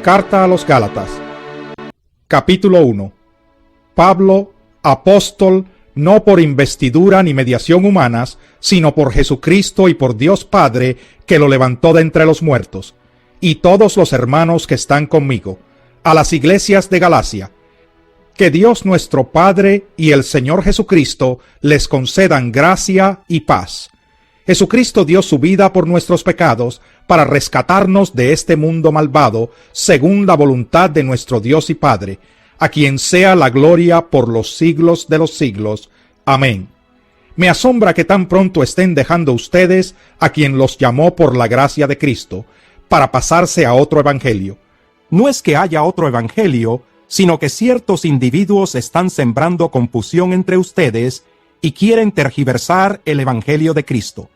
Carta a los Gálatas. Capítulo 1. Pablo, apóstol, no por investidura ni mediación humanas, sino por Jesucristo y por Dios Padre, que lo levantó de entre los muertos, y todos los hermanos que están conmigo, a las iglesias de Galacia. Que Dios nuestro Padre y el Señor Jesucristo les concedan gracia y paz. Jesucristo dio su vida por nuestros pecados para rescatarnos de este mundo malvado, según la voluntad de nuestro Dios y Padre, a quien sea la gloria por los siglos de los siglos. Amén. Me asombra que tan pronto estén dejando ustedes a quien los llamó por la gracia de Cristo, para pasarse a otro evangelio. No es que haya otro evangelio, sino que ciertos individuos están sembrando confusión entre ustedes y quieren tergiversar el evangelio de Cristo.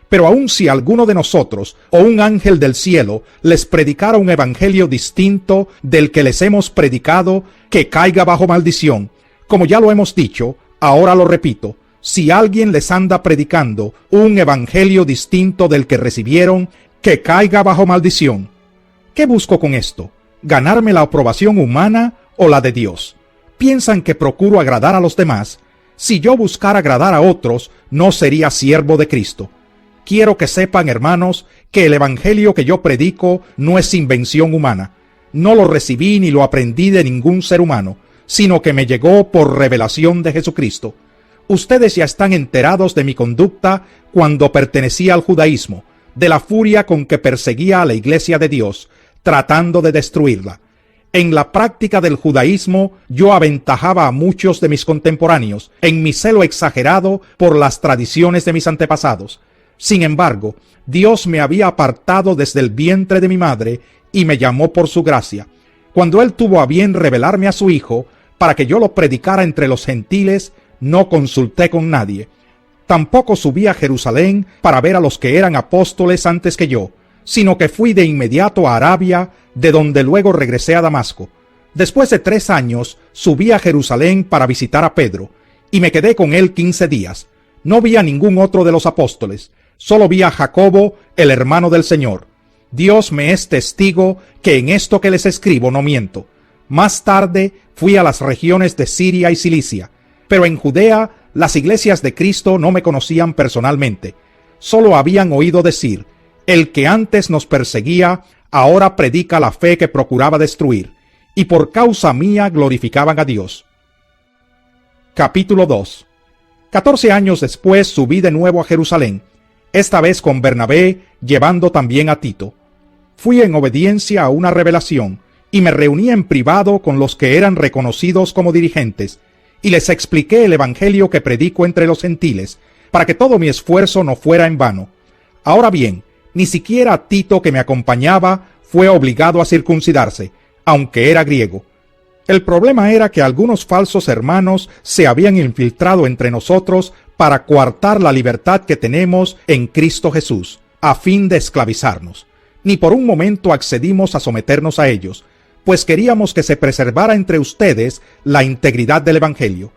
Pero aun si alguno de nosotros o un ángel del cielo les predicara un evangelio distinto del que les hemos predicado, que caiga bajo maldición. Como ya lo hemos dicho, ahora lo repito, si alguien les anda predicando un evangelio distinto del que recibieron, que caiga bajo maldición. ¿Qué busco con esto? ¿Ganarme la aprobación humana o la de Dios? ¿Piensan que procuro agradar a los demás? Si yo buscara agradar a otros, no sería siervo de Cristo. Quiero que sepan, hermanos, que el evangelio que yo predico no es invención humana. No lo recibí ni lo aprendí de ningún ser humano, sino que me llegó por revelación de Jesucristo. Ustedes ya están enterados de mi conducta cuando pertenecía al judaísmo, de la furia con que perseguía a la iglesia de Dios, tratando de destruirla. En la práctica del judaísmo yo aventajaba a muchos de mis contemporáneos en mi celo exagerado por las tradiciones de mis antepasados. Sin embargo, Dios me había apartado desde el vientre de mi madre y me llamó por su gracia. Cuando Él tuvo a bien revelarme a su Hijo, para que yo lo predicara entre los gentiles, no consulté con nadie. Tampoco subí a Jerusalén para ver a los que eran apóstoles antes que yo, sino que fui de inmediato a Arabia, de donde luego regresé a Damasco. Después de 3 años, subí a Jerusalén para visitar a Pedro, y me quedé con él 15 días. No vi a ningún otro de los apóstoles, solo vi a Jacobo, el hermano del Señor. Dios me es testigo que en esto que les escribo no miento. Más tarde fui a las regiones de Siria y Cilicia, pero en Judea las iglesias de Cristo no me conocían personalmente. Solo habían oído decir: el que antes nos perseguía, ahora predica la fe que procuraba destruir, y por causa mía glorificaban a Dios. Capítulo 2. 14 años después subí de nuevo a Jerusalén, esta vez con Bernabé, llevando también a Tito. Fui en obediencia a una revelación, y me reuní en privado con los que eran reconocidos como dirigentes, y les expliqué el evangelio que predico entre los gentiles, para que todo mi esfuerzo no fuera en vano. Ahora bien, ni siquiera Tito, que me acompañaba, fue obligado a circuncidarse, aunque era griego. El problema era que algunos falsos hermanos se habían infiltrado entre nosotros para coartar la libertad que tenemos en Cristo Jesús, a fin de esclavizarnos. Ni por un momento accedimos a someternos a ellos, pues queríamos que se preservara entre ustedes la integridad del evangelio.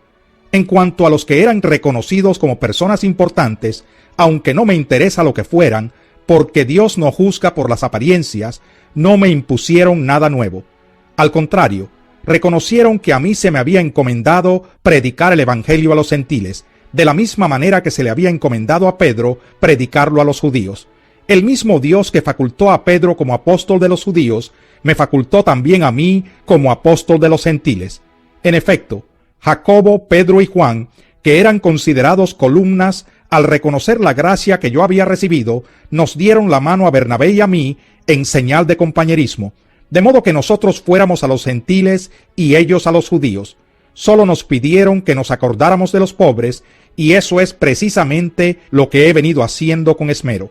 En cuanto a los que eran reconocidos como personas importantes, aunque no me interesa lo que fueran, porque Dios no juzga por las apariencias, no me impusieron nada nuevo. Al contrario, reconocieron que a mí se me había encomendado predicar el evangelio a los gentiles, de la misma manera que se le había encomendado a Pedro predicarlo a los judíos. El mismo Dios que facultó a Pedro como apóstol de los judíos, me facultó también a mí como apóstol de los gentiles. En efecto, Jacobo, Pedro y Juan, que eran considerados columnas, al reconocer la gracia que yo había recibido, nos dieron la mano a Bernabé y a mí en señal de compañerismo, de modo que nosotros fuéramos a los gentiles y ellos a los judíos. Solo nos pidieron que nos acordáramos de los pobres, y eso es precisamente lo que he venido haciendo con esmero.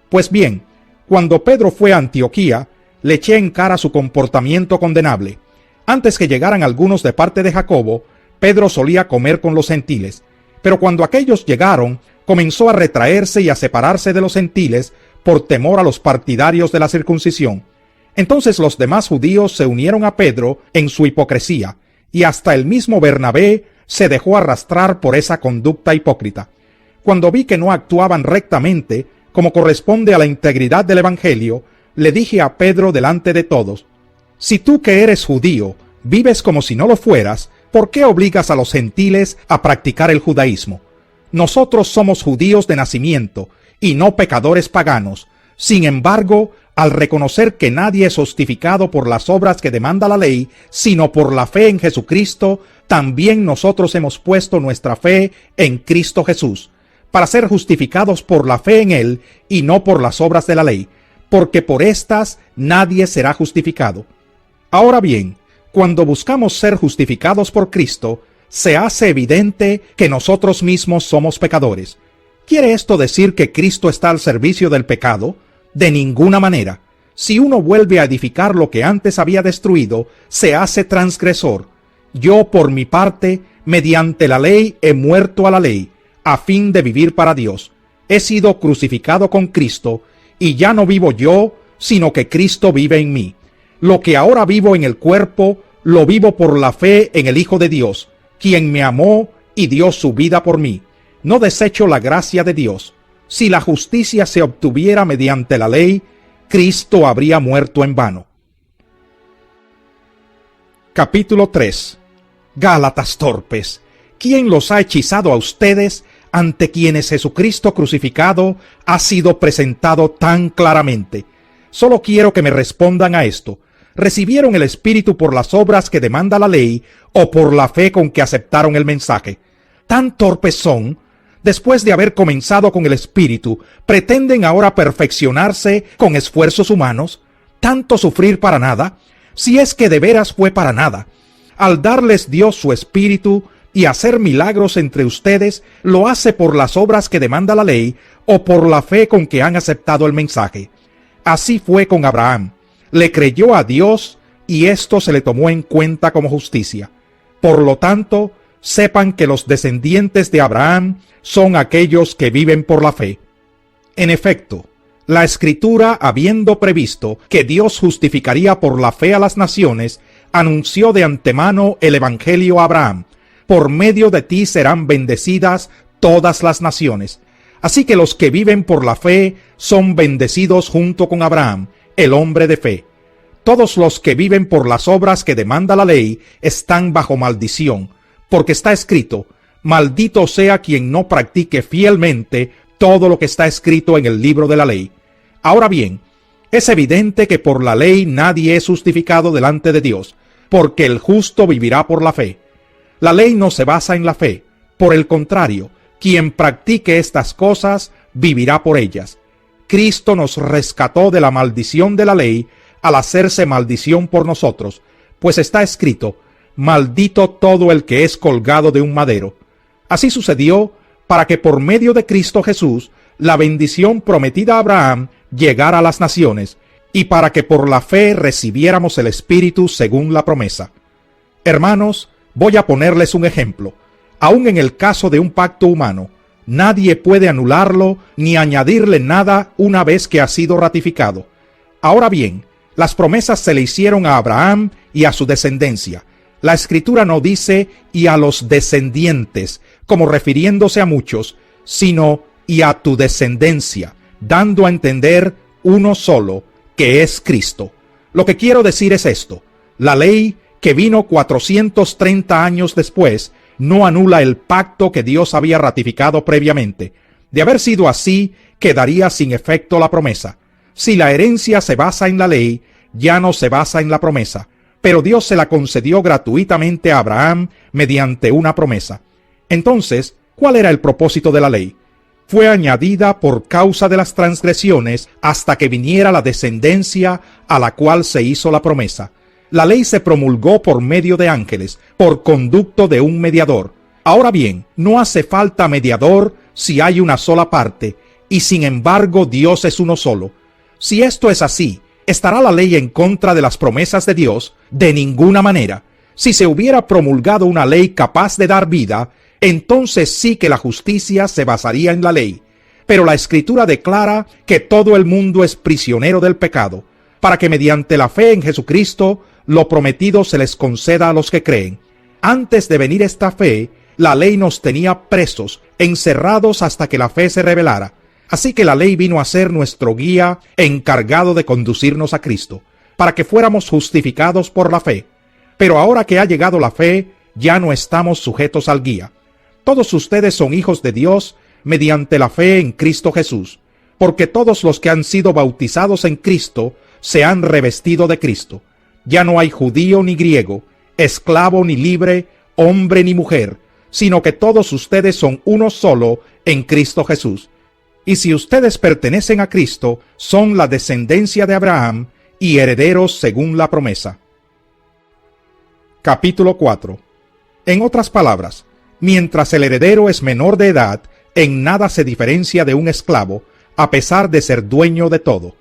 Pues bien, cuando Pedro fue a Antioquía, le eché en cara su comportamiento condenable. Antes que llegaran algunos de parte de Jacobo, Pedro solía comer con los gentiles, pero cuando aquellos llegaron, comenzó a retraerse y a separarse de los gentiles por temor a los partidarios de la circuncisión. Entonces los demás judíos se unieron a Pedro en su hipocresía, y hasta el mismo Bernabé se dejó arrastrar por esa conducta hipócrita. Cuando vi que no actuaban rectamente, como corresponde a la integridad del evangelio, le dije a Pedro delante de todos: Si tú que eres judío vives como si no lo fueras, ¿por qué obligas a los gentiles a practicar el judaísmo? Nosotros somos judíos de nacimiento y no pecadores paganos. Sin embargo, al reconocer que nadie es justificado por las obras que demanda la ley, sino por la fe en Jesucristo, también nosotros hemos puesto nuestra fe en Cristo Jesús, para ser justificados por la fe en Él y no por las obras de la ley, porque por estas nadie será justificado. Ahora bien, cuando buscamos ser justificados por Cristo, se hace evidente que nosotros mismos somos pecadores. ¿Quiere esto decir que Cristo está al servicio del pecado? De ninguna manera. Si uno vuelve a edificar lo que antes había destruido, se hace transgresor. Yo, por mi parte, mediante la ley he muerto a la ley, a fin de vivir para Dios. He sido crucificado con Cristo, y ya no vivo yo, sino que Cristo vive en mí. Lo que ahora vivo en el cuerpo, lo vivo por la fe en el Hijo de Dios, quien me amó y dio su vida por mí. No desecho la gracia de Dios. Si la justicia se obtuviera mediante la ley, Cristo habría muerto en vano. Capítulo 3. Gálatas torpes, ¿quién los ha hechizado a ustedes, ante quienes Jesucristo crucificado ha sido presentado tan claramente? Solo quiero que me respondan a esto. ¿Recibieron el Espíritu por las obras que demanda la ley o por la fe con que aceptaron el mensaje? ¿Tan torpes son? Después de haber comenzado con el Espíritu, ¿pretenden ahora perfeccionarse con esfuerzos humanos? ¿Tanto sufrir para nada? Si es que de veras fue para nada. Al darles Dios su Espíritu y hacer milagros entre ustedes, ¿lo hace por las obras que demanda la ley o por la fe con que han aceptado el mensaje? Así fue con Abraham. Le creyó a Dios y esto se le tomó en cuenta como justicia. Por lo tanto, sepan que los descendientes de Abraham son aquellos que viven por la fe. En efecto, la Escritura, habiendo previsto que Dios justificaría por la fe a las naciones, anunció de antemano el Evangelio a Abraham: por medio de ti serán bendecidas todas las naciones. Así que los que viven por la fe son bendecidos junto con Abraham, el hombre de fe. Todos los que viven por las obras que demanda la ley están bajo maldición, porque está escrito: maldito sea quien no practique fielmente todo lo que está escrito en el libro de la ley. Ahora bien, es evidente que por la ley nadie es justificado delante de Dios, porque el justo vivirá por la fe. La ley no se basa en la fe. Por el contrario, quien practique estas cosas vivirá por ellas. Cristo nos rescató de la maldición de la ley al hacerse maldición por nosotros, pues está escrito: maldito todo el que es colgado de un madero. Así sucedió para que por medio de Cristo Jesús la bendición prometida a Abraham llegara a las naciones, y para que por la fe recibiéramos el Espíritu según la promesa. Hermanos, voy a ponerles un ejemplo. Aun en el caso de un pacto humano, nadie puede anularlo ni añadirle nada una vez que ha sido ratificado. Ahora bien, las promesas se le hicieron a Abraham y a su descendencia. La Escritura no dice «y a los descendientes», como refiriéndose a muchos, sino «y a tu descendencia», dando a entender uno solo, que es Cristo. Lo que quiero decir es esto: la ley, que vino 430 años después, no anula el pacto que Dios había ratificado previamente. De haber sido así, quedaría sin efecto la promesa. Si la herencia se basa en la ley, ya no se basa en la promesa, pero Dios se la concedió gratuitamente a Abraham mediante una promesa. Entonces, ¿cuál era el propósito de la ley? Fue añadida por causa de las transgresiones hasta que viniera la descendencia a la cual se hizo la promesa. La ley se promulgó por medio de ángeles, por conducto de un mediador. Ahora bien, no hace falta mediador si hay una sola parte, y sin embargo Dios es uno solo. Si esto es así, ¿estará la ley en contra de las promesas de Dios? De ninguna manera. Si se hubiera promulgado una ley capaz de dar vida, entonces sí que la justicia se basaría en la ley. Pero la Escritura declara que todo el mundo es prisionero del pecado, para que mediante la fe en Jesucristo lo prometido se les conceda a los que creen. Antes de venir esta fe, la ley nos tenía presos, encerrados hasta que la fe se revelara. Así que la ley vino a ser nuestro guía encargado de conducirnos a Cristo. para que fuéramos justificados por la fe. Pero ahora que ha llegado la fe, ya no estamos sujetos al guía. Todos ustedes son hijos de Dios mediante la fe en Cristo Jesús, porque todos los que han sido bautizados en Cristo se han revestido de Cristo. Ya no hay judío ni griego, esclavo ni libre, hombre ni mujer, sino que todos ustedes son uno solo en Cristo Jesús. Y si ustedes pertenecen a Cristo, son la descendencia de Abraham y herederos según la promesa. Capítulo 4. En otras palabras, mientras el heredero es menor de edad, en nada se diferencia de un esclavo, a pesar de ser dueño de todo.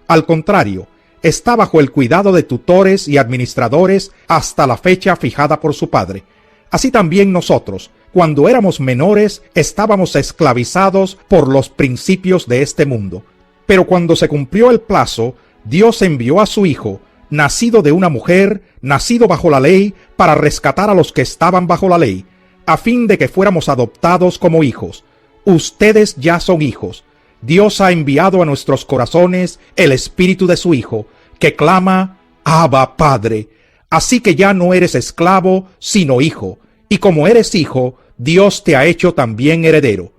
Al contrario, está bajo el cuidado de tutores y administradores hasta la fecha fijada por su padre. Así también nosotros, cuando éramos menores, estábamos esclavizados por los principios de este mundo. Pero cuando se cumplió el plazo, Dios envió a su Hijo, nacido de una mujer, nacido bajo la ley, para rescatar a los que estaban bajo la ley, a fin de que fuéramos adoptados como hijos. Ustedes ya son hijos. Dios ha enviado a nuestros corazones el Espíritu de su Hijo, que clama, Abba, Padre. Así que ya no eres esclavo, sino hijo. Y como eres hijo, Dios te ha hecho también heredero.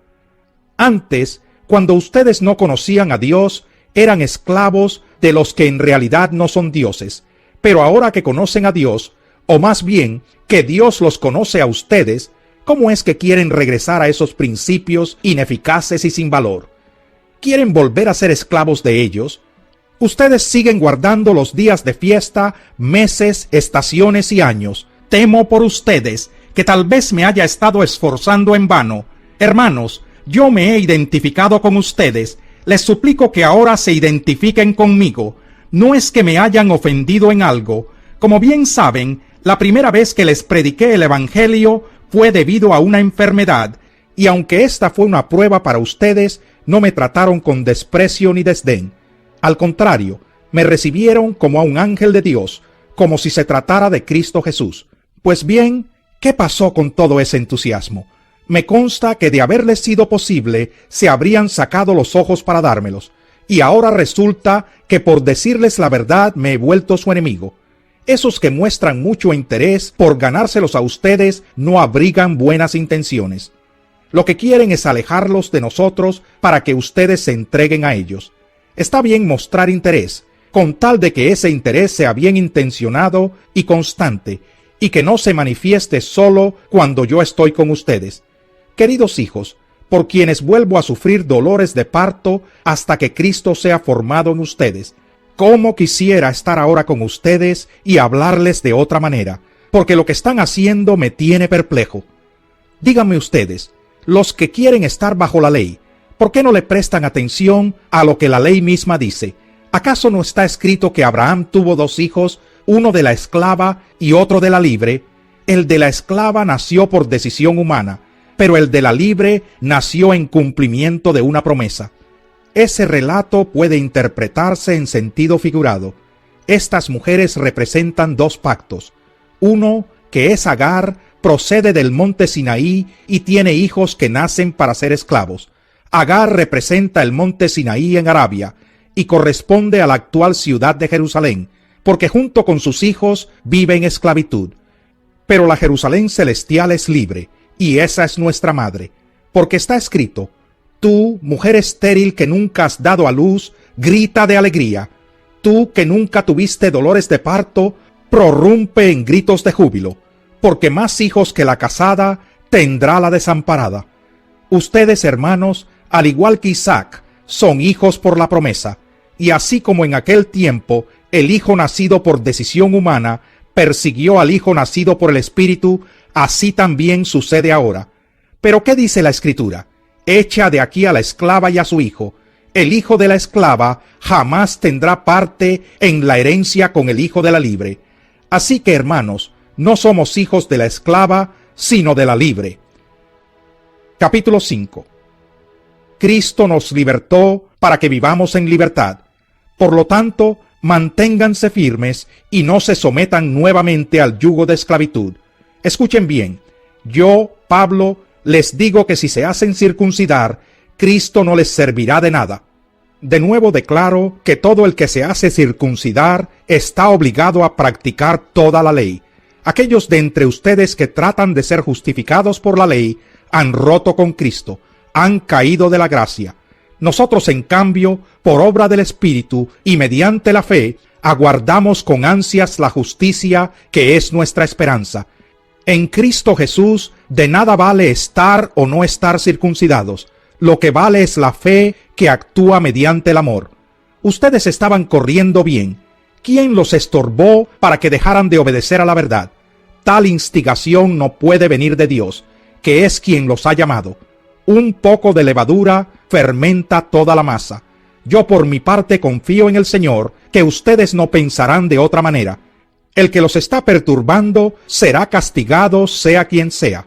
Antes, cuando ustedes no conocían a Dios, eran esclavos de los que en realidad no son dioses. Pero ahora que conocen a Dios, o más bien, que Dios los conoce a ustedes, ¿cómo es que quieren regresar a esos principios ineficaces y sin valor? ¿Quieren volver a ser esclavos de ellos? Ustedes siguen guardando los días de fiesta, meses, estaciones y años. Temo por ustedes, que tal vez me haya estado esforzando en vano. Hermanos, yo me he identificado con ustedes. Les suplico que ahora se identifiquen conmigo. No es que me hayan ofendido en algo. Como bien saben, la primera vez que les prediqué el Evangelio fue debido a una enfermedad, y aunque esta fue una prueba para ustedes, no me trataron con desprecio ni desdén. Al contrario, me recibieron como a un ángel de Dios, como si se tratara de Cristo Jesús. Pues bien, ¿qué pasó con todo ese entusiasmo? Me consta que de haberles sido posible, se habrían sacado los ojos para dármelos, y ahora resulta que por decirles la verdad me he vuelto su enemigo. Esos que muestran mucho interés por ganárselos a ustedes no abrigan buenas intenciones. Lo que quieren es alejarlos de nosotros para que ustedes se entreguen a ellos. Está bien mostrar interés, con tal de que ese interés sea bien intencionado y constante, y que no se manifieste solo cuando yo estoy con ustedes. Queridos hijos, por quienes vuelvo a sufrir dolores de parto hasta que Cristo sea formado en ustedes, cómo quisiera estar ahora con ustedes y hablarles de otra manera, porque lo que están haciendo me tiene perplejo. Díganme ustedes, los que quieren estar bajo la ley, ¿por qué no le prestan atención a lo que la ley misma dice? ¿Acaso no está escrito que Abraham tuvo dos hijos, uno de la esclava y otro de la libre? El de la esclava nació por decisión humana, pero el de la libre nació en cumplimiento de una promesa. Ese relato puede interpretarse en sentido figurado. Estas mujeres representan dos pactos. Uno, que es Agar, procede del monte Sinaí y tiene hijos que nacen para ser esclavos. Agar representa el monte Sinaí en Arabia y corresponde a la actual ciudad de Jerusalén, porque junto con sus hijos vive en esclavitud. Pero la Jerusalén celestial es libre, y esa es nuestra madre, porque está escrito: tú, mujer estéril que nunca has dado a luz, grita de alegría. Tú que nunca tuviste dolores de parto, prorrumpe en gritos de júbilo, porque más hijos que la casada tendrá la desamparada. Ustedes, hermanos, al igual que Isaac, son hijos por la promesa, y así como en aquel tiempo el hijo nacido por decisión humana persiguió al hijo nacido por el Espíritu, así también sucede ahora. Pero ¿qué dice la Escritura? Echa de aquí a la esclava y a su hijo. El hijo de la esclava jamás tendrá parte en la herencia con el hijo de la libre. Así que, hermanos, no somos hijos de la esclava, sino de la libre. Capítulo 5. Cristo nos libertó para que vivamos en libertad. Por lo tanto, manténganse firmes y no se sometan nuevamente al yugo de esclavitud. Escuchen bien, yo, Pablo, les digo que si se hacen circuncidar, Cristo no les servirá de nada. De nuevo declaro que todo el que se hace circuncidar está obligado a practicar toda la ley. Aquellos de entre ustedes que tratan de ser justificados por la ley han roto con Cristo, han caído de la gracia. Nosotros, en cambio, por obra del Espíritu y mediante la fe, aguardamos con ansias la justicia que es nuestra esperanza. En Cristo Jesús de nada vale estar o no estar circuncidados. Lo que vale es la fe que actúa mediante el amor. Ustedes estaban corriendo bien. ¿Quién los estorbó para que dejaran de obedecer a la verdad? Tal instigación no puede venir de Dios, que es quien los ha llamado. Un poco de levadura fermenta toda la masa. Yo por mi parte confío en el Señor, que ustedes no pensarán de otra manera. El que los está perturbando será castigado, sea quien sea.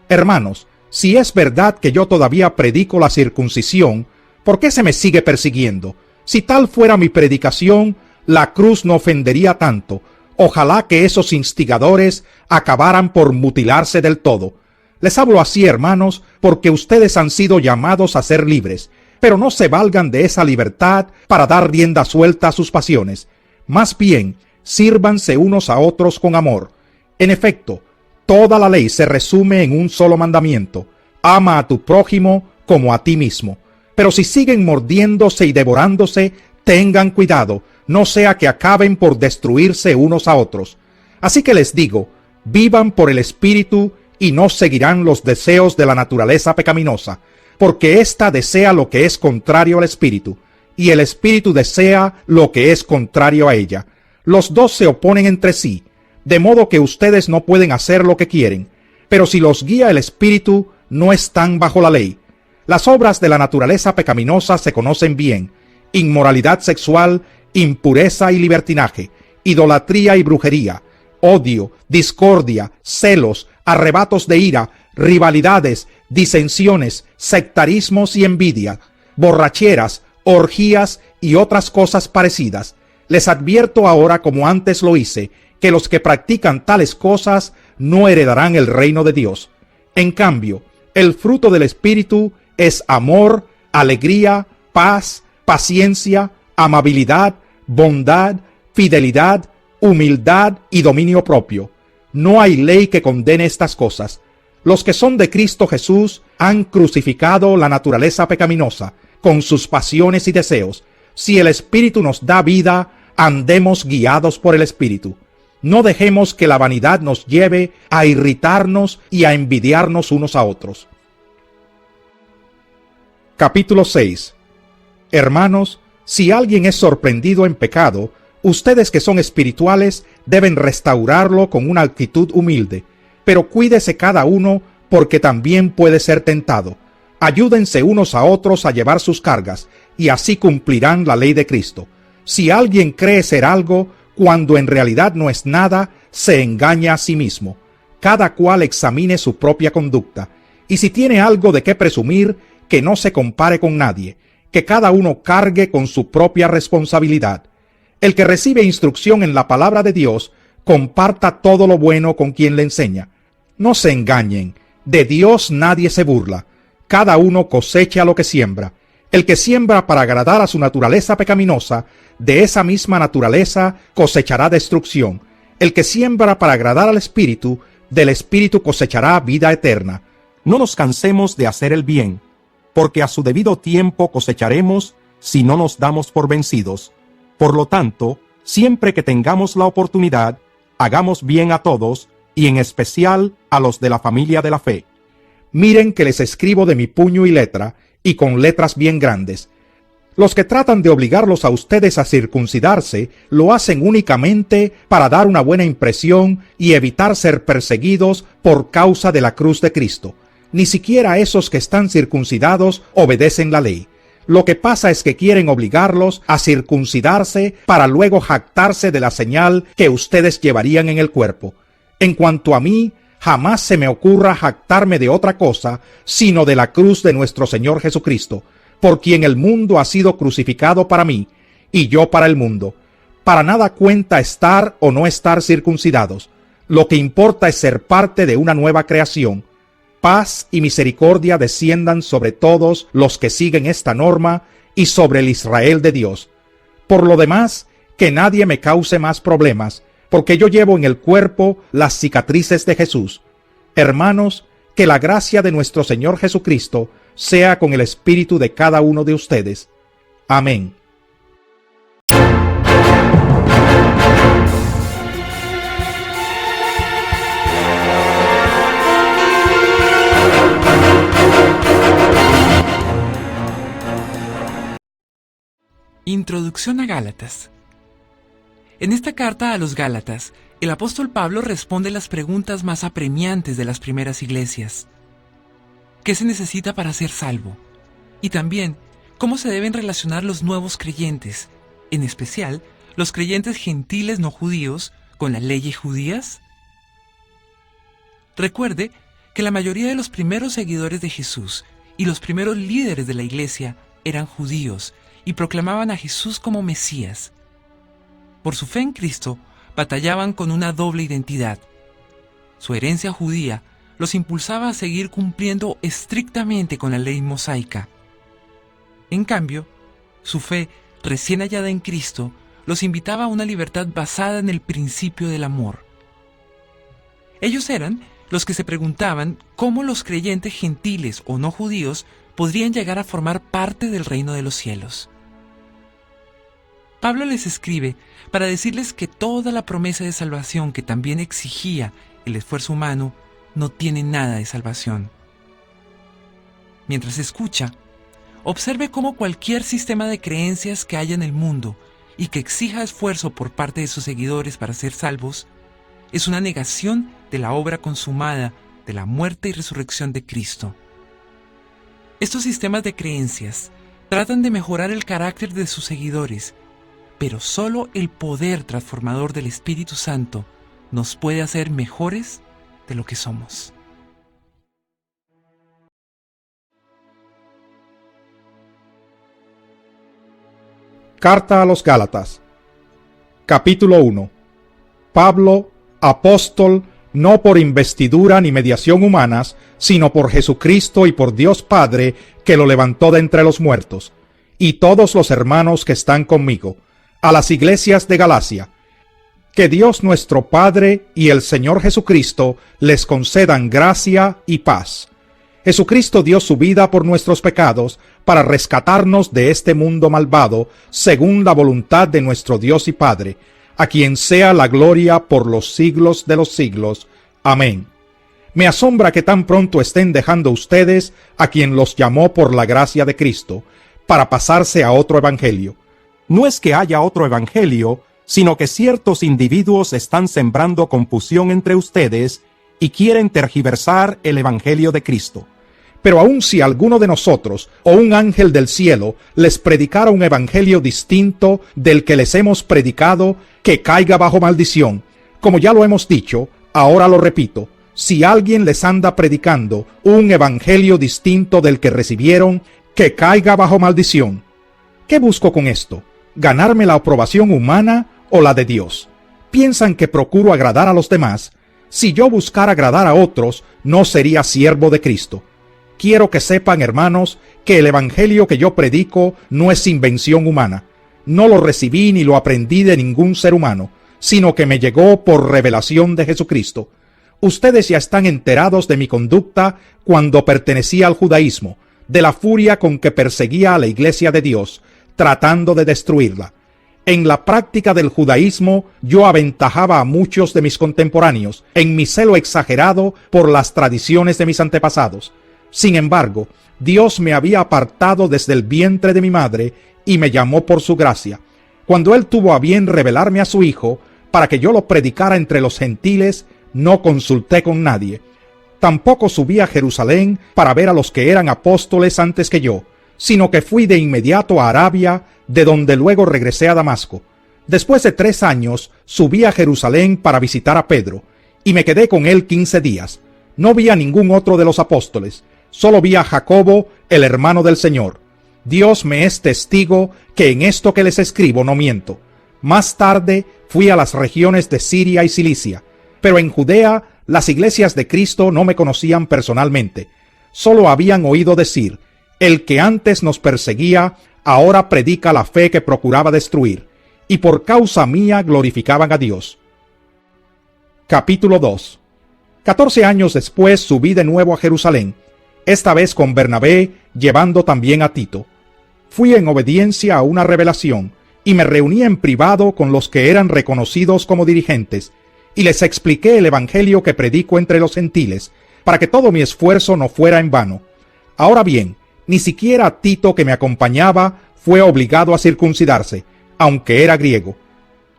Hermanos, si es verdad que yo todavía predico la circuncisión, ¿por qué se me sigue persiguiendo? Si tal fuera mi predicación, la cruz no ofendería tanto. Ojalá que esos instigadores acabaran por mutilarse del todo. Les hablo así, hermanos, porque ustedes han sido llamados a ser libres, pero no se valgan de esa libertad para dar rienda suelta a sus pasiones. Más bien, sírvanse unos a otros con amor. En efecto, toda la ley se resume en un solo mandamiento: ama a tu prójimo como a ti mismo. Pero si siguen mordiéndose y devorándose, tengan cuidado, no sea que acaben por destruirse unos a otros. Así que les digo, vivan por el Espíritu y no seguirán los deseos de la naturaleza pecaminosa, porque ésta desea lo que es contrario al Espíritu, y el Espíritu desea lo que es contrario a ella. Los dos se oponen entre sí, de modo que ustedes no pueden hacer lo que quieren. Pero si los guía el Espíritu, no están bajo la ley. Las obras de la naturaleza pecaminosa se conocen bien: inmoralidad sexual, impureza y libertinaje, idolatría y brujería, odio, discordia, celos, arrebatos de ira, rivalidades, disensiones, sectarismos y envidia, borracheras, orgías y otras cosas parecidas. Les advierto ahora, como antes lo hice, que los que practican tales cosas no heredarán el reino de Dios. En cambio, el fruto del Espíritu es amor, alegría, paz, paciencia, amabilidad, bondad, fidelidad, humildad y dominio propio. No hay ley que condene estas cosas. Los que son de Cristo Jesús han crucificado la naturaleza pecaminosa con sus pasiones y deseos. Si el Espíritu nos da vida, andemos guiados por el Espíritu. No dejemos que la vanidad nos lleve a irritarnos y a envidiarnos unos a otros. Capítulo 6. Hermanos, si alguien es sorprendido en pecado, ustedes que son espirituales deben restaurarlo con una actitud humilde, pero cuídese cada uno, porque también puede ser tentado. Ayúdense unos a otros a llevar sus cargas, y así cumplirán la ley de Cristo. Si alguien cree ser algo, cuando en realidad no es nada, se engaña a sí mismo. Cada cual examine su propia conducta, y si tiene algo de qué presumir, que no se compare con nadie, que cada uno cargue con su propia responsabilidad. El que recibe instrucción en la palabra de Dios, comparta todo lo bueno con quien le enseña. No se engañen, de Dios nadie se burla. Cada uno cosecha lo que siembra. El que siembra para agradar a su naturaleza pecaminosa, de esa misma naturaleza cosechará destrucción. El que siembra para agradar al Espíritu, del Espíritu cosechará vida eterna. No nos cansemos de hacer el bien, porque a su debido tiempo cosecharemos si no nos damos por vencidos. Por lo tanto, siempre que tengamos la oportunidad, hagamos bien a todos, y en especial a los de la familia de la fe. Miren que les escribo de mi puño y letra, y con letras bien grandes. Los que tratan de obligarlos a ustedes a circuncidarse, lo hacen únicamente para dar una buena impresión y evitar ser perseguidos por causa de la cruz de Cristo. Ni siquiera esos que están circuncidados obedecen la ley. Lo que pasa es que quieren obligarlos a circuncidarse para luego jactarse de la señal que ustedes llevarían en el cuerpo. En cuanto a mí, jamás se me ocurra jactarme de otra cosa, sino de la cruz de nuestro Señor Jesucristo, por quien el mundo ha sido crucificado para mí, y yo para el mundo. Para nada cuenta estar o no estar circuncidados. Lo que importa es ser parte de una nueva creación. Paz y misericordia desciendan sobre todos los que siguen esta norma y sobre el Israel de Dios. Por lo demás, que nadie me cause más problemas, porque yo llevo en el cuerpo las cicatrices de Jesús. Hermanos, que la gracia de nuestro Señor Jesucristo sea con el espíritu de cada uno de ustedes. Amén. Introducción a Gálatas. En esta carta a los Gálatas, el apóstol Pablo responde las preguntas más apremiantes de las primeras iglesias. ¿Qué se necesita para ser salvo? Y también, ¿cómo se deben relacionar los nuevos creyentes, en especial los creyentes gentiles no judíos, con las leyes judías? Recuerde que la mayoría de los primeros seguidores de Jesús y los primeros líderes de la iglesia eran judíos y proclamaban a Jesús como Mesías. Por su fe en Cristo, batallaban con una doble identidad. Su herencia judía los impulsaba a seguir cumpliendo estrictamente con la ley mosaica. En cambio, su fe recién hallada en Cristo los invitaba a una libertad basada en el principio del amor. Ellos eran los que se preguntaban cómo los creyentes gentiles o no judíos podrían llegar a formar parte del reino de los cielos. Pablo les escribe para decirles que toda la promesa de salvación que también exigía el esfuerzo humano no tiene nada de salvación. Mientras escucha, observe cómo cualquier sistema de creencias que haya en el mundo y que exija esfuerzo por parte de sus seguidores para ser salvos, es una negación de la obra consumada de la muerte y resurrección de Cristo. Estos sistemas de creencias tratan de mejorar el carácter de sus seguidores, pero solo el poder transformador del Espíritu Santo nos puede hacer mejores de lo que somos. Carta a los Gálatas. Capítulo 1. Pablo, apóstol, no por investidura ni mediación humanas, sino por Jesucristo y por Dios Padre, que lo levantó de entre los muertos, y todos los hermanos que están conmigo, a las iglesias de Galacia. Que Dios nuestro Padre y el Señor Jesucristo les concedan gracia y paz. Jesucristo dio su vida por nuestros pecados para rescatarnos de este mundo malvado, según la voluntad de nuestro Dios y Padre, a quien sea la gloria por los siglos de los siglos. Amén. Me asombra que tan pronto estén dejando ustedes a quien los llamó por la gracia de Cristo, para pasarse a otro evangelio. No es que haya otro evangelio, sino que ciertos individuos están sembrando confusión entre ustedes y quieren tergiversar el evangelio de Cristo. Pero aun si alguno de nosotros o un ángel del cielo les predicara un evangelio distinto del que les hemos predicado, que caiga bajo maldición. Como ya lo hemos dicho, ahora lo repito, si alguien les anda predicando un evangelio distinto del que recibieron, que caiga bajo maldición. ¿Qué busco con esto? ¿Ganarme la aprobación humana o la de Dios? ¿Piensan que procuro agradar a los demás? Si yo buscara agradar a otros, no sería siervo de Cristo. Quiero que sepan, hermanos, que el evangelio que yo predico no es invención humana. No lo recibí ni lo aprendí de ningún ser humano, sino que me llegó por revelación de Jesucristo. Ustedes ya están enterados de mi conducta cuando pertenecía al judaísmo, de la furia con que perseguía a la iglesia de Dios, tratando de destruirla. En la práctica del judaísmo yo aventajaba a muchos de mis contemporáneos en mi celo exagerado por las tradiciones de mis antepasados. Sin embargo, Dios me había apartado desde el vientre de mi madre y me llamó por su gracia. Cuando Él tuvo a bien revelarme a su Hijo para que yo lo predicara entre los gentiles, no consulté con nadie. Tampoco subí a Jerusalén para ver a los que eran apóstoles antes que yo, sino que fui de inmediato a Arabia, de donde luego regresé a Damasco. Después de 3 años, subí a Jerusalén para visitar a Pedro, y me quedé con él 15 días. No vi a ningún otro de los apóstoles, solo vi a Jacobo, el hermano del Señor. Dios me es testigo que en esto que les escribo no miento. Más tarde fui a las regiones de Siria y Cilicia, pero en Judea las iglesias de Cristo no me conocían personalmente. Solo habían oído decir: el que antes nos perseguía, ahora predica la fe que procuraba destruir, y por causa mía glorificaban a Dios. Capítulo 2. 14 años después subí de nuevo a Jerusalén, esta vez con Bernabé, llevando también a Tito. Fui en obediencia a una revelación, y me reuní en privado con los que eran reconocidos como dirigentes, y les expliqué el evangelio que predico entre los gentiles, para que todo mi esfuerzo no fuera en vano. Ahora bien, ni siquiera Tito, que me acompañaba, fue obligado a circuncidarse, aunque era griego.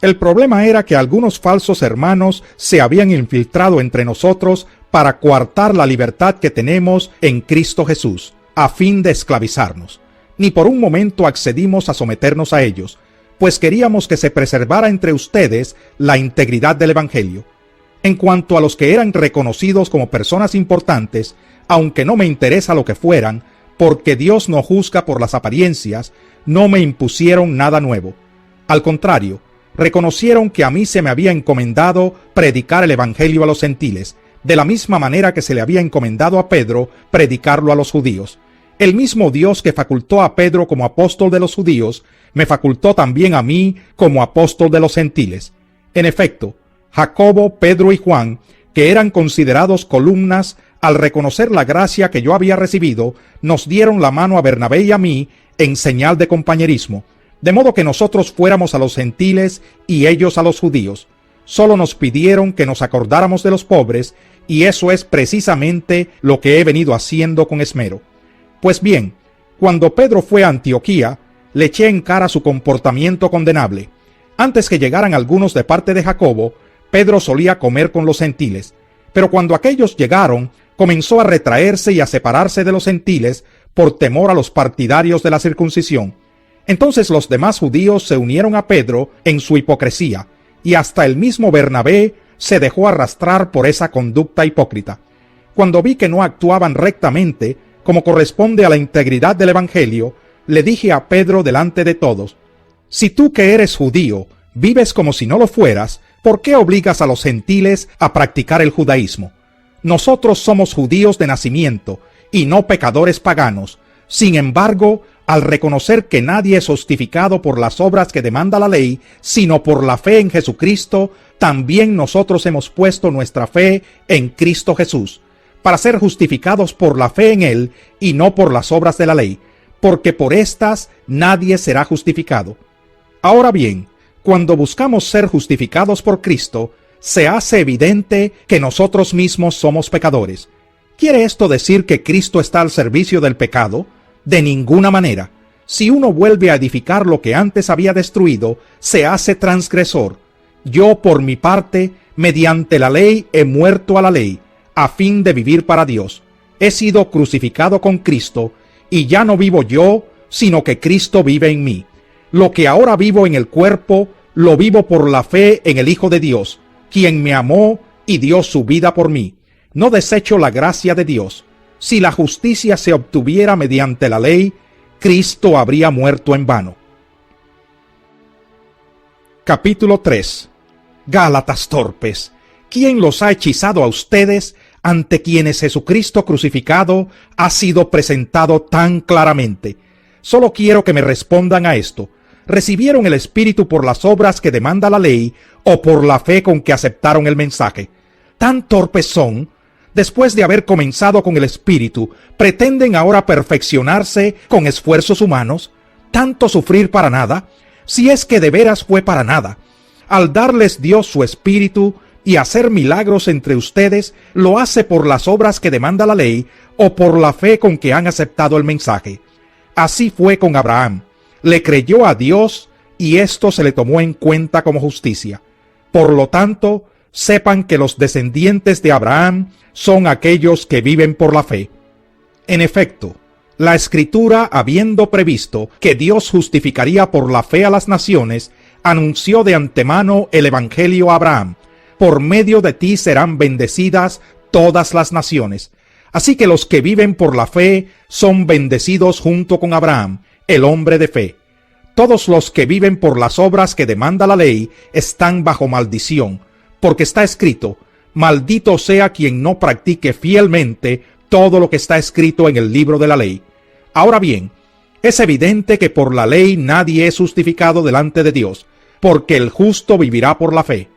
El problema era que algunos falsos hermanos se habían infiltrado entre nosotros para coartar la libertad que tenemos en Cristo Jesús, a fin de esclavizarnos. Ni por un momento accedimos a someternos a ellos, pues queríamos que se preservara entre ustedes la integridad del Evangelio. En cuanto a los que eran reconocidos como personas importantes, aunque no me interesa lo que fueran, porque Dios no juzga por las apariencias, no me impusieron nada nuevo. Al contrario, reconocieron que a mí se me había encomendado predicar el Evangelio a los gentiles, de la misma manera que se le había encomendado a Pedro predicarlo a los judíos. El mismo Dios que facultó a Pedro como apóstol de los judíos, me facultó también a mí como apóstol de los gentiles. En efecto, Jacobo, Pedro y Juan, que eran considerados columnas, al reconocer la gracia que yo había recibido, nos dieron la mano a Bernabé y a mí en señal de compañerismo, de modo que nosotros fuéramos a los gentiles y ellos a los judíos. Solo nos pidieron que nos acordáramos de los pobres, y eso es precisamente lo que he venido haciendo con esmero. Pues bien, cuando Pedro fue a Antioquía, le eché en cara su comportamiento condenable. Antes que llegaran algunos de parte de Jacobo, Pedro solía comer con los gentiles, pero cuando aquellos llegaron, comenzó a retraerse y a separarse de los gentiles por temor a los partidarios de la circuncisión. Entonces los demás judíos se unieron a Pedro en su hipocresía, y hasta el mismo Bernabé se dejó arrastrar por esa conducta hipócrita. Cuando vi que no actuaban rectamente, como corresponde a la integridad del Evangelio, le dije a Pedro delante de todos: si tú que eres judío vives como si no lo fueras, ¿por qué obligas a los gentiles a practicar el judaísmo? Nosotros somos judíos de nacimiento y no pecadores paganos. Sin embargo, al reconocer que nadie es justificado por las obras que demanda la ley, sino por la fe en Jesucristo, también nosotros hemos puesto nuestra fe en Cristo Jesús, para ser justificados por la fe en Él y no por las obras de la ley, porque por éstas nadie será justificado. Ahora bien, cuando buscamos ser justificados por Cristo, se hace evidente que nosotros mismos somos pecadores. ¿Quiere esto decir que Cristo está al servicio del pecado? De ninguna manera. Si uno vuelve a edificar lo que antes había destruido, se hace transgresor. Yo, por mi parte, mediante la ley he muerto a la ley, a fin de vivir para Dios. He sido crucificado con Cristo, y ya no vivo yo, sino que Cristo vive en mí. Lo que ahora vivo en el cuerpo, lo vivo por la fe en el Hijo de Dios, quien me amó y dio su vida por mí. No desecho la gracia de Dios. Si la justicia se obtuviera mediante la ley, Cristo habría muerto en vano. Capítulo 3. Gálatas torpes, ¿quién los ha hechizado a ustedes, ante quienes Jesucristo crucificado ha sido presentado tan claramente? Solo quiero que me respondan a esto. ¿Recibieron el Espíritu por las obras que demanda la ley o por la fe con que aceptaron el mensaje? ¿Tan torpes son? Después de haber comenzado con el Espíritu, ¿pretenden ahora perfeccionarse con esfuerzos humanos? ¿Tanto sufrir para nada? Si es que de veras fue para nada. Al darles Dios su Espíritu y hacer milagros entre ustedes, ¿lo hace por las obras que demanda la ley o por la fe con que han aceptado el mensaje? Así fue con Abraham. Le creyó a Dios y esto se le tomó en cuenta como justicia. Por lo tanto, sepan que los descendientes de Abraham son aquellos que viven por la fe. En efecto, la Escritura, habiendo previsto que Dios justificaría por la fe a las naciones, anunció de antemano el Evangelio a Abraham: por medio de ti serán bendecidas todas las naciones. Así que los que viven por la fe son bendecidos junto con Abraham, el hombre de fe. Todos los que viven por las obras que demanda la ley están bajo maldición, porque está escrito: maldito sea quien no practique fielmente todo lo que está escrito en el libro de la ley. Ahora bien, Es evidente que por la ley nadie es justificado delante de Dios, porque el justo vivirá por la fe.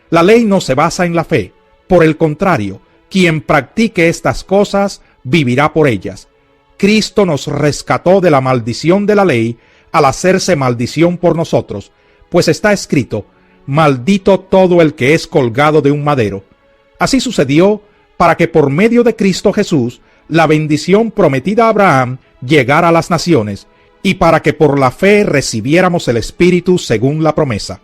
La ley no se basa en la fe. Por el contrario, quien practique estas cosas vivirá por ellas. Cristo nos rescató de la maldición de la ley al hacerse maldición por nosotros, pues está escrito: maldito todo el que es colgado de un madero. Así sucedió para que por medio de Cristo Jesús la bendición prometida a Abraham llegara a las naciones, y para que por la fe recibiéramos el Espíritu según la promesa.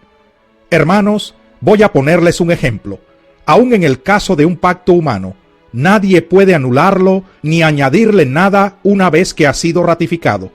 Hermanos, voy a ponerles un ejemplo. Aún en el caso de un pacto humano, nadie puede anularlo ni añadirle nada una vez que ha sido ratificado.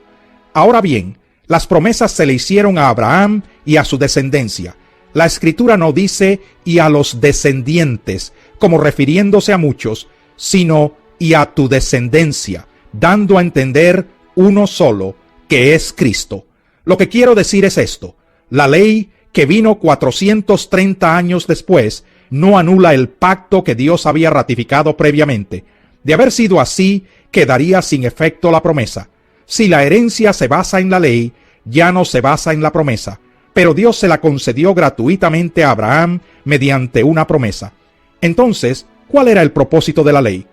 Ahora bien, las promesas se le hicieron a Abraham y a su descendencia. La Escritura no dice «y a los descendientes», como refiriéndose a muchos, sino «y a tu descendencia», dando a entender uno solo, que es Cristo. Lo que quiero decir es esto: la ley, que vino 430 años después, no anula el pacto que Dios había ratificado previamente. De haber sido así, quedaría sin efecto la promesa. Si la herencia se basa en la ley, ya no se basa en la promesa, pero Dios se la concedió gratuitamente a Abraham mediante una promesa. Entonces, ¿cuál era el propósito de la ley?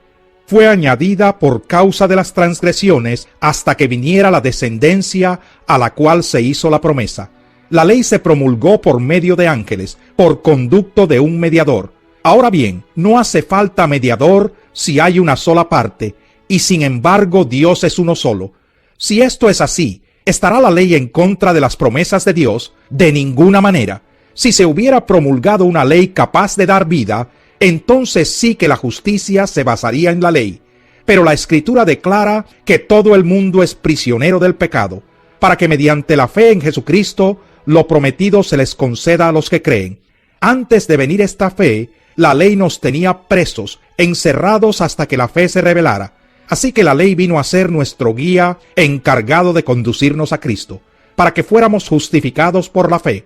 Fue añadida por causa de las transgresiones hasta que viniera la descendencia a la cual se hizo la promesa. La ley se promulgó por medio de ángeles, por conducto de un mediador. Ahora bien, no hace falta mediador si hay una sola parte, y sin embargo Dios es uno solo. Si esto es así, ¿estará la ley en contra de las promesas de Dios? De ninguna manera. Si se hubiera promulgado una ley capaz de dar vida, entonces sí que la justicia se basaría en la ley. Pero la Escritura declara que todo el mundo es prisionero del pecado, para que mediante la fe en Jesucristo lo prometido se les conceda a los que creen. Antes de venir esta fe, la ley nos tenía presos, encerrados hasta que la fe se revelara. Así que la ley vino a ser nuestro guía encargado de conducirnos a Cristo, para que fuéramos justificados por la fe.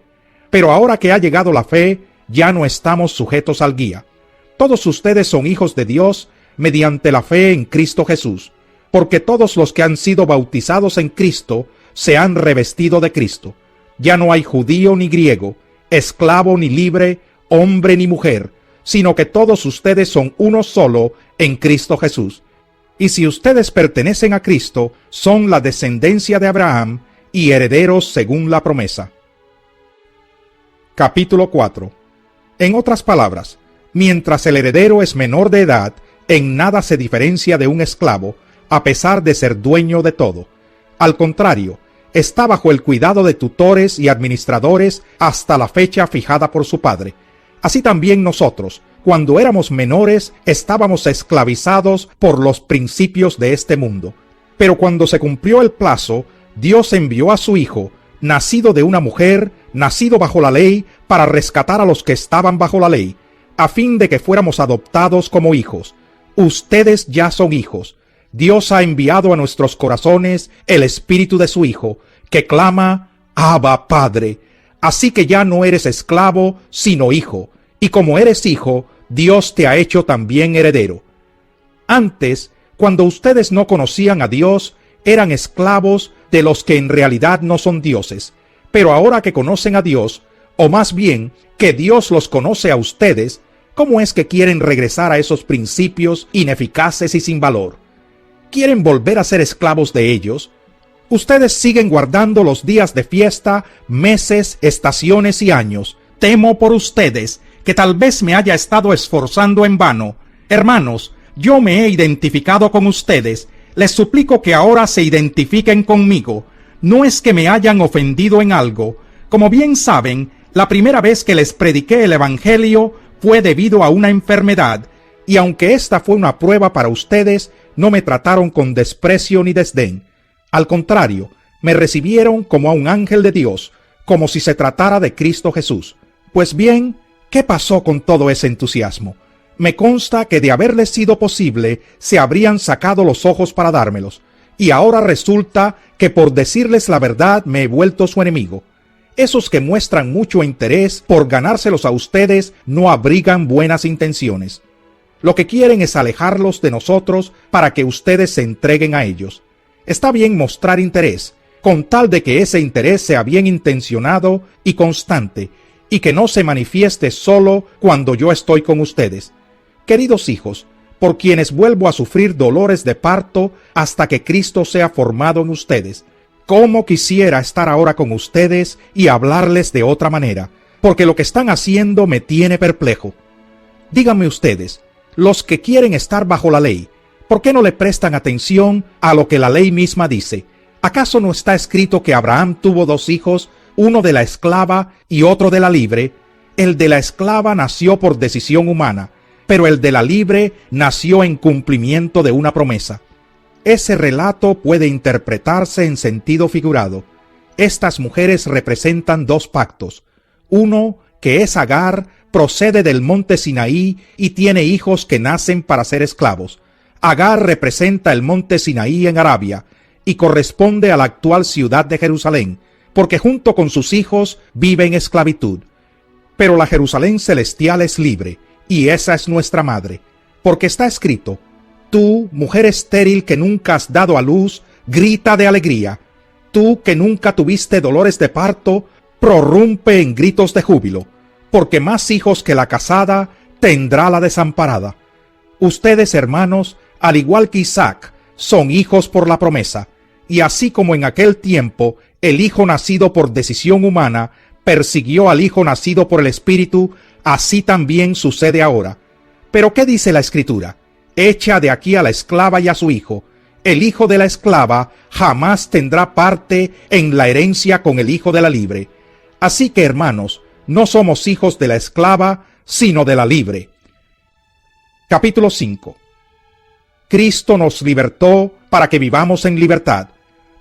Pero ahora que ha llegado la fe, ya no estamos sujetos al guía. Todos ustedes son hijos de Dios mediante la fe en Cristo Jesús, porque todos los que han sido bautizados en Cristo se han revestido de Cristo. Ya no hay judío ni griego, esclavo ni libre, hombre ni mujer, sino que todos ustedes son uno solo en Cristo Jesús. Y si ustedes pertenecen a Cristo, son la descendencia de Abraham y herederos según la promesa. Capítulo 4. En otras palabras, mientras el heredero es menor de edad, en nada se diferencia de un esclavo, a pesar de ser dueño de todo. Al contrario, está bajo el cuidado de tutores y administradores hasta la fecha fijada por su padre. Así también nosotros, cuando éramos menores, estábamos esclavizados por los principios de este mundo. Pero cuando se cumplió el plazo, Dios envió a su Hijo, nacido de una mujer, nacido bajo la ley, para rescatar a los que estaban bajo la ley, a fin de que fuéramos adoptados como hijos. Ustedes ya son hijos. Dios ha enviado a nuestros corazones el Espíritu de su Hijo, que clama, Abba, Padre. Así que ya no eres esclavo, sino hijo. Y como eres hijo, Dios te ha hecho también heredero. Antes, cuando ustedes no conocían a Dios, eran esclavos de los que en realidad no son dioses. Pero ahora que conocen a Dios, o más bien, que Dios los conoce a ustedes, ¿cómo es que quieren regresar a esos principios ineficaces y sin valor? ¿Quieren volver a ser esclavos de ellos? Ustedes siguen guardando los días de fiesta, meses, estaciones y años. Temo por ustedes que tal vez me haya estado esforzando en vano. Hermanos, yo me he identificado con ustedes. Les suplico que ahora se identifiquen conmigo. No es que me hayan ofendido en algo. Como bien saben, la primera vez que les prediqué el Evangelio fue debido a una enfermedad, y aunque esta fue una prueba para ustedes, no me trataron con desprecio ni desdén. Al contrario, me recibieron como a un ángel de Dios, como si se tratara de Cristo Jesús. Pues bien, ¿qué pasó con todo ese entusiasmo? Me consta que de haberles sido posible, se habrían sacado los ojos para dármelos, y ahora resulta que por decirles la verdad me he vuelto su enemigo. Esos que muestran mucho interés por ganárselos a ustedes no abrigan buenas intenciones. Lo que quieren es alejarlos de nosotros para que ustedes se entreguen a ellos. Está bien mostrar interés, con tal de que ese interés sea bien intencionado y constante, y que no se manifieste solo cuando yo estoy con ustedes. Queridos hijos, por quienes vuelvo a sufrir dolores de parto hasta que Cristo sea formado en ustedes, cómo quisiera estar ahora con ustedes y hablarles de otra manera, porque lo que están haciendo me tiene perplejo. Díganme ustedes, los que quieren estar bajo la ley, ¿por qué no le prestan atención a lo que la ley misma dice? ¿Acaso no está escrito que Abraham tuvo 2 hijos, uno de la esclava y otro de la libre? El de la esclava nació por decisión humana, pero el de la libre nació en cumplimiento de una promesa. Ese relato puede interpretarse en sentido figurado. Estas mujeres representan 2 pactos. Uno, que es Agar, procede del monte Sinaí y tiene hijos que nacen para ser esclavos. Agar representa el monte Sinaí en Arabia y corresponde a la actual ciudad de Jerusalén, porque junto con sus hijos vive en esclavitud. Pero la Jerusalén celestial es libre, y esa es nuestra madre, porque está escrito: tú, mujer estéril que nunca has dado a luz, grita de alegría. Tú que nunca tuviste dolores de parto, prorrumpe en gritos de júbilo, porque más hijos que la casada tendrá la desamparada. Ustedes, hermanos, al igual que Isaac, son hijos por la promesa, y así como en aquel tiempo el hijo nacido por decisión humana persiguió al hijo nacido por el Espíritu, así también sucede ahora. Pero ¿qué dice la Escritura? Echa de aquí a la esclava y a su hijo. El hijo de la esclava jamás tendrá parte en la herencia con el hijo de la libre. Así que, hermanos, no somos hijos de la esclava, sino de la libre. Capítulo 5. Cristo nos libertó para que vivamos en libertad.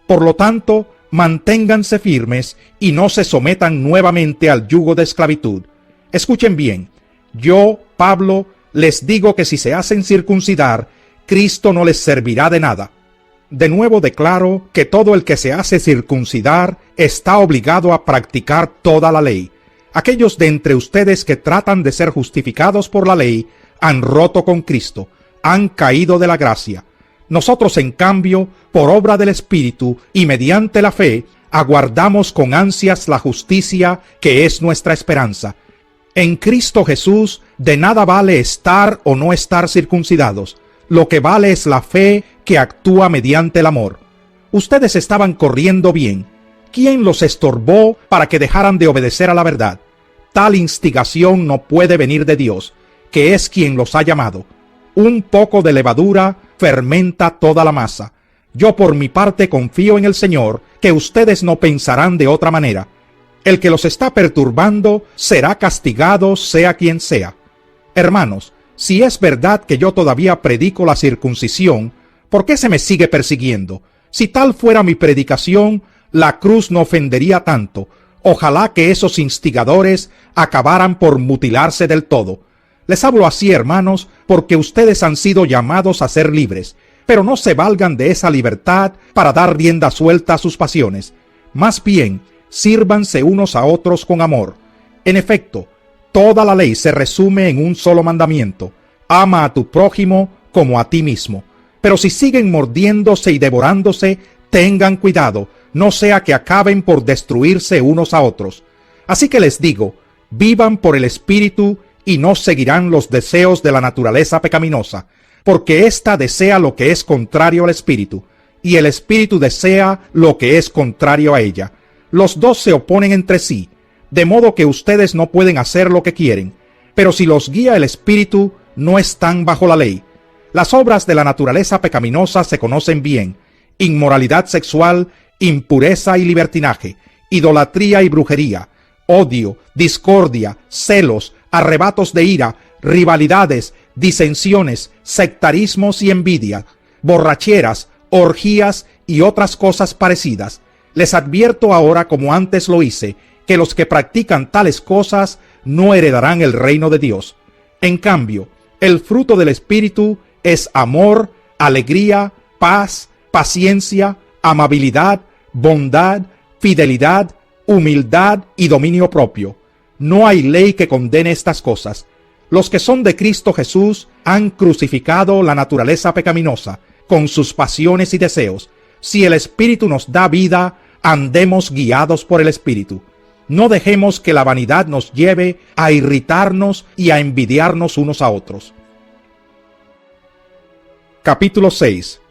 Por lo tanto, manténganse firmes y no se sometan nuevamente al yugo de esclavitud. Escuchen bien, yo, Pablo, les digo que si se hacen circuncidar, Cristo no les servirá de nada. De nuevo declaro que todo el que se hace circuncidar está obligado a practicar toda la ley. Aquellos de entre ustedes que tratan de ser justificados por la ley han roto con Cristo, han caído de la gracia. Nosotros, en cambio, por obra del Espíritu y mediante la fe, aguardamos con ansias la justicia que es nuestra esperanza. En Cristo Jesús de nada vale estar o no estar circuncidados. Lo que vale es la fe que actúa mediante el amor. Ustedes estaban corriendo bien. ¿Quién los estorbó para que dejaran de obedecer a la verdad? Tal instigación no puede venir de Dios, que es quien los ha llamado. Un poco de levadura fermenta toda la masa. Yo por mi parte confío en el Señor, que ustedes no pensarán de otra manera. El que los está perturbando será castigado, sea quien sea. Hermanos, si es verdad que yo todavía predico la circuncisión, ¿por qué se me sigue persiguiendo? Si tal fuera mi predicación, la cruz no ofendería tanto. Ojalá que esos instigadores acabaran por mutilarse del todo. Les hablo así, hermanos, porque ustedes han sido llamados a ser libres, pero no se valgan de esa libertad para dar rienda suelta a sus pasiones. Más bien, sírvanse unos a otros con amor. En efecto, toda la ley se resume en un solo mandamiento: ama a tu prójimo como a ti mismo. Pero si siguen mordiéndose y devorándose, tengan cuidado, no sea que acaben por destruirse unos a otros. Así que les digo, vivan por el Espíritu y no seguirán los deseos de la naturaleza pecaminosa, porque ésta desea lo que es contrario al Espíritu, y el Espíritu desea lo que es contrario a ella. Los dos se oponen entre sí, de modo que ustedes no pueden hacer lo que quieren. Pero si los guía el Espíritu, no están bajo la ley. Las obras de la naturaleza pecaminosa se conocen bien: inmoralidad sexual, impureza y libertinaje, idolatría y brujería, odio, discordia, celos, arrebatos de ira, rivalidades, disensiones, sectarismos y envidia, borracheras, orgías y otras cosas parecidas. Les advierto ahora, como antes lo hice, que los que practican tales cosas no heredarán el reino de Dios. En cambio, el fruto del Espíritu es amor, alegría, paz, paciencia, amabilidad, bondad, fidelidad, humildad y dominio propio. No hay ley que condene estas cosas. Los que son de Cristo Jesús han crucificado la naturaleza pecaminosa con sus pasiones y deseos. Si el Espíritu nos da vida, andemos guiados por el Espíritu. No dejemos que la vanidad nos lleve a irritarnos y a envidiarnos unos a otros. Capítulo 6.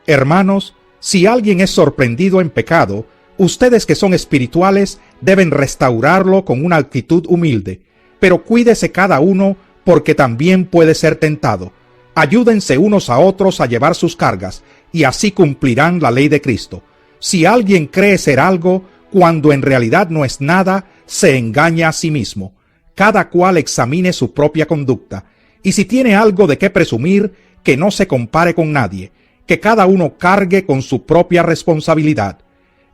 Hermanos, si alguien es sorprendido en pecado, ustedes que son espirituales deben restaurarlo con una actitud humilde, pero cuídese cada uno porque también puede ser tentado. Ayúdense unos a otros a llevar sus cargas, y así cumplirán la ley de Cristo. Si alguien cree ser algo, cuando en realidad no es nada, se engaña a sí mismo. Cada cual examine su propia conducta, y si tiene algo de qué presumir, que no se compare con nadie, que cada uno cargue con su propia responsabilidad.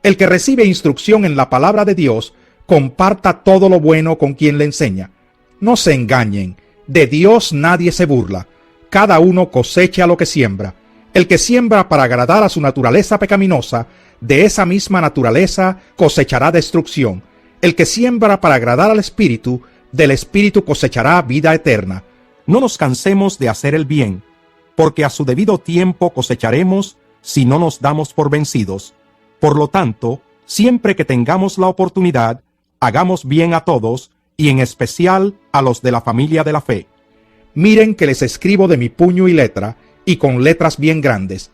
El que recibe instrucción en la palabra de Dios, comparta todo lo bueno con quien le enseña. No se engañen, de Dios nadie se burla. Cada uno cosecha lo que siembra. El que siembra para agradar a su naturaleza pecaminosa, de esa misma naturaleza cosechará destrucción. El que siembra para agradar al Espíritu, del Espíritu cosechará vida eterna. No nos cansemos de hacer el bien, porque a su debido tiempo cosecharemos si no nos damos por vencidos. Por lo tanto, siempre que tengamos la oportunidad, hagamos bien a todos, y en especial a los de la familia de la fe. Miren que les escribo de mi puño y letra, y con letras bien grandes.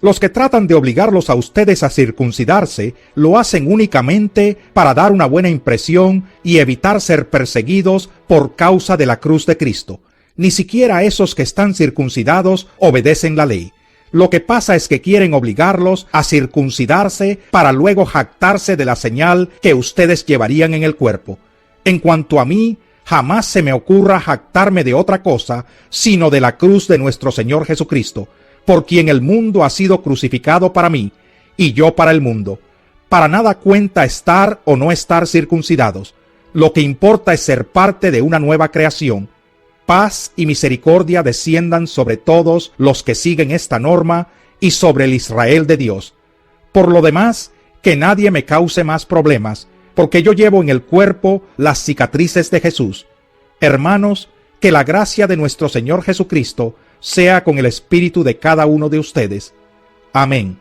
Los que tratan de obligarlos a ustedes a circuncidarse, lo hacen únicamente para dar una buena impresión y evitar ser perseguidos por causa de la cruz de Cristo. Ni siquiera esos que están circuncidados obedecen la ley. Lo que pasa es que quieren obligarlos a circuncidarse para luego jactarse de la señal que ustedes llevarían en el cuerpo. En cuanto a mí, jamás se me ocurra jactarme de otra cosa, sino de la cruz de nuestro Señor Jesucristo, por quien el mundo ha sido crucificado para mí, y yo para el mundo. Para nada cuenta estar o no estar circuncidados. Lo que importa es ser parte de una nueva creación. Paz y misericordia desciendan sobre todos los que siguen esta norma y sobre el Israel de Dios. Por lo demás, que nadie me cause más problemas, porque yo llevo en el cuerpo las cicatrices de Jesús. Hermanos, que la gracia de nuestro Señor Jesucristo sea con el espíritu de cada uno de ustedes. Amén.